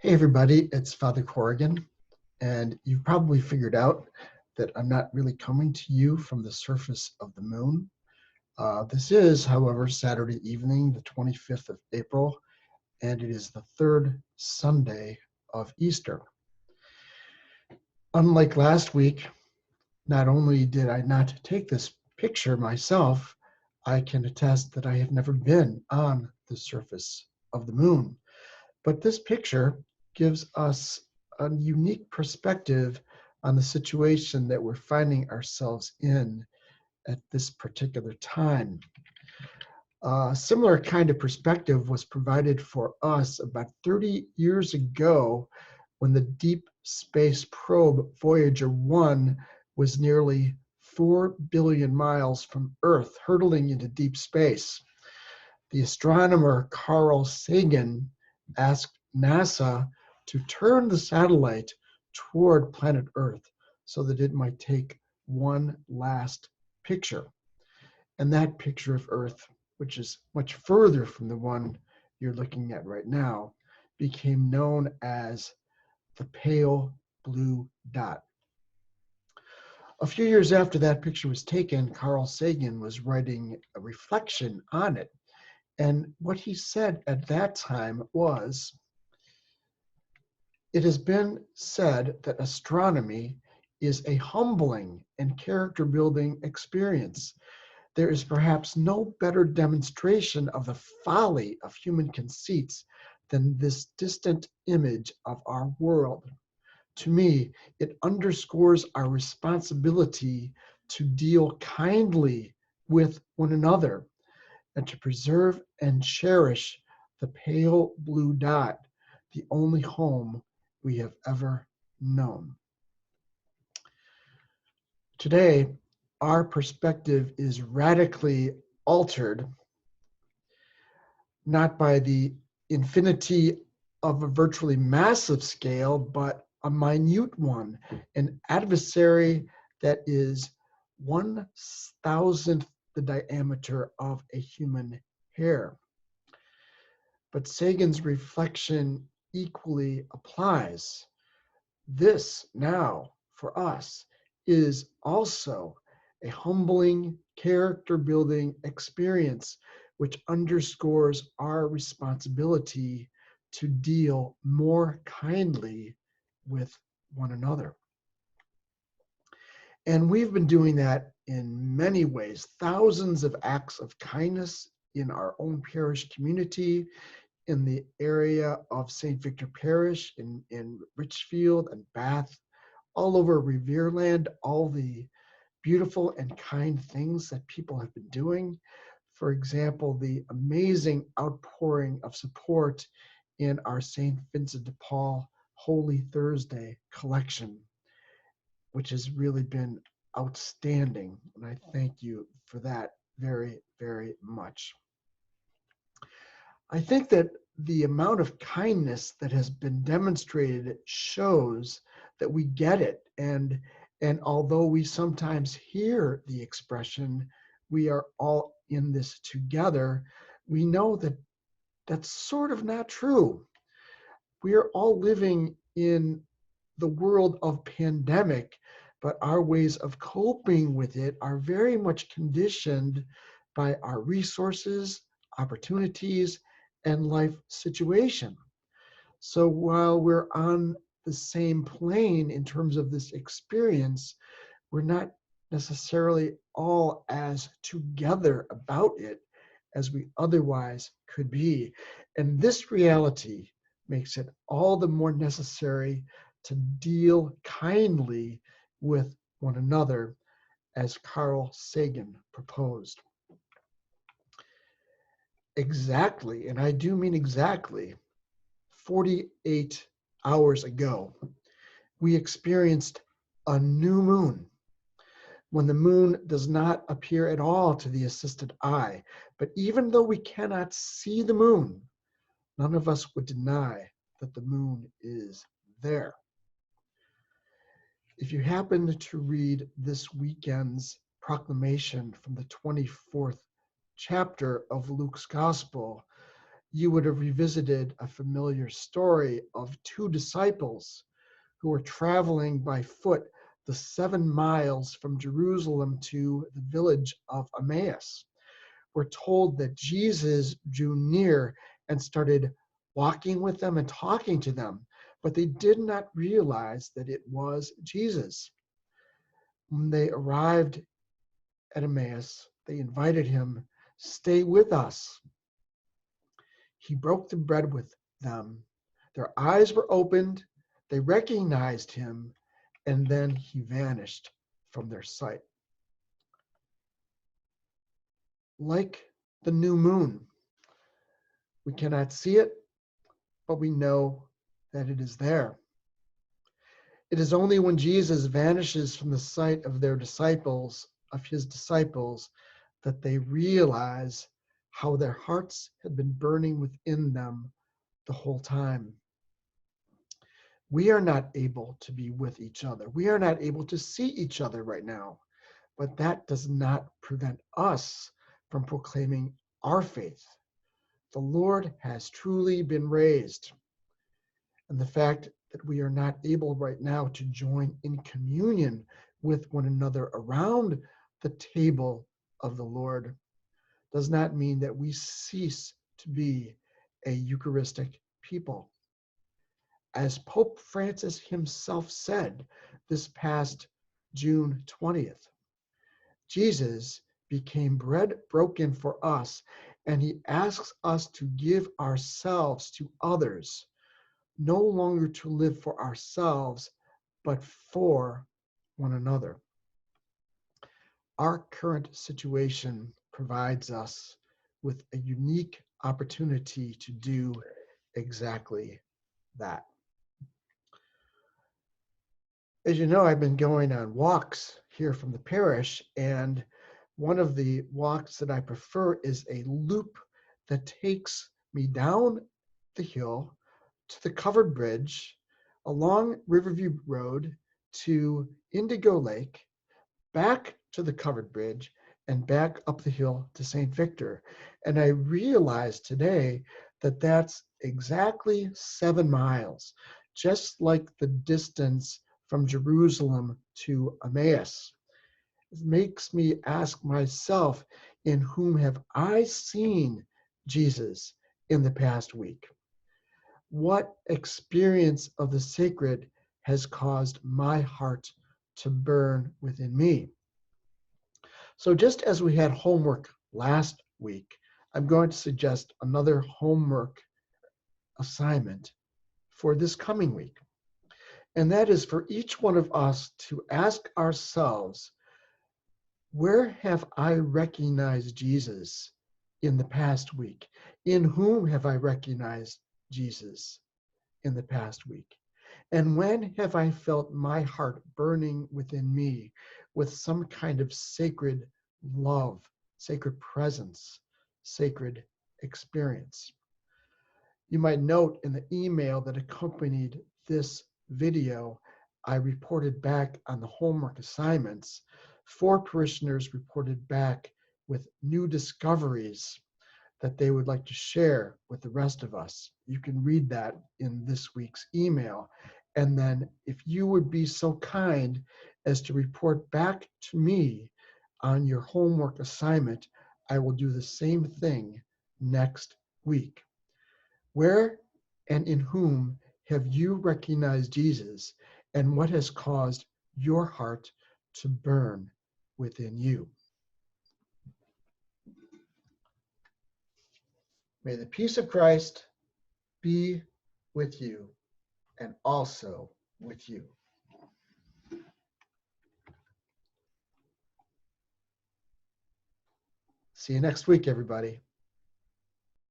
Hey everybody, it's Father Corrigan, and you've probably figured out that I'm not really coming to you from the surface of the moon. This is, however, Saturday evening, the 25th of April, and it is the third Sunday of Easter. Unlike last week, not only did I not take this picture myself, I can attest that I have never been on the surface of the moon. But this picture gives us a unique perspective on the situation that we're finding ourselves in at this particular time. A similar kind of perspective was provided for us about 30 years ago when the Deep Space Probe Voyager 1 was nearly 4 billion miles from Earth, hurtling into deep space. The astronomer Carl Sagan asked NASA to turn the satellite toward planet Earth so that it might take one last picture. And that picture of Earth, which is much further from the one you're looking at right now, became known as the pale blue dot. A few years after that picture was taken, Carl Sagan was writing a reflection on it. And what he said at that time was, "It has been said that astronomy is a humbling and character building experience. There is perhaps no better demonstration of the folly of human conceits than this distant image of our world. To me, it underscores our responsibility to deal kindly with one another and to preserve and cherish the pale blue dot, the only home we have ever known." Today, our perspective is radically altered, not by the infinity of a virtually massive scale, but a minute one, an adversary that is 1,000th the diameter of a human hair. But Sagan's reflection equally applies. This now, for us, is also a humbling, character-building experience which underscores our responsibility to deal more kindly with one another. And we've been doing that in many ways, thousands of acts of kindness in our own parish community, in the area of St. Victor Parish, in Richfield and Bath, all over Revere Land, all the beautiful and kind things that people have been doing. For example, the amazing outpouring of support in our St. Vincent de Paul Holy Thursday collection, which has really been outstanding. And I thank you for that very, very much. I think that the amount of kindness that has been demonstrated shows that we get it. And although we sometimes hear the expression, "we are all in this together," we know that that's sort of not true. We are all living in the world of pandemic, but our ways of coping with it are very much conditioned by our resources, opportunities, and life situation. So while we're on the same plane in terms of this experience, we're not necessarily all as together about it as we otherwise could be. And this reality makes it all the more necessary to deal kindly with one another, as Carl Sagan proposed. Exactly, and I do mean exactly, 48 hours ago, we experienced a new moon, when the moon does not appear at all to the assisted eye. But even though we cannot see the moon, none of us would deny that the moon is there. If you happen to read this weekend's proclamation from the 24th chapter of Luke's Gospel, you would have revisited a familiar story of two disciples who were traveling by foot the 7 miles from Jerusalem to the village of Emmaus. We're told that Jesus drew near and started walking with them and talking to them, but they did not realize that it was Jesus. When they arrived at Emmaus, they invited him, "Stay with us." He broke the bread with them. Their eyes were opened, they recognized him, and then he vanished from their sight. Like the new moon, we cannot see it, but we know that it is there. It is only when Jesus vanishes from the sight of his disciples, that they realize how their hearts had been burning within them the whole time. We are not able to be with each other. We are not able to see each other right now, but that does not prevent us from proclaiming our faith. The Lord has truly been raised. And the fact that we are not able right now to join in communion with one another around the table of the Lord does not mean that we cease to be a Eucharistic people. As Pope Francis himself said this past June 20th, Jesus became bread broken for us, and he asks us to give ourselves to others, no longer to live for ourselves, but for one another. Our current situation provides us with a unique opportunity to do exactly that. As you know, I've been going on walks here from the parish, and one of the walks that I prefer is a loop that takes me down the hill to the covered bridge, along Riverview Road to Indigo Lake, back to the covered bridge, and back up the hill to St. Victor. And I realized today that that's exactly 7 miles, just like the distance from Jerusalem to Emmaus. It makes me ask myself, in whom have I seen Jesus in the past week? What experience of the sacred has caused my heart to burn within me? So just as we had homework last week, I'm going to suggest another homework assignment for this coming week. And that is for each one of us to ask ourselves, where have I recognized Jesus in the past week? In whom have I recognized Jesus in the past week? And when have I felt my heart burning within me with some kind of sacred love, sacred presence, sacred experience? You might note in the email that accompanied this video, I reported back on the homework assignments. 4 parishioners reported back with new discoveries that they would like to share with the rest of us. You can read that in this week's email. And then if you would be so kind as to report back to me on your homework assignment, I will do the same thing next week. Where and in whom have you recognized Jesus, and what has caused your heart to burn within you? May the peace of Christ be with you and also with you. See you next week, everybody.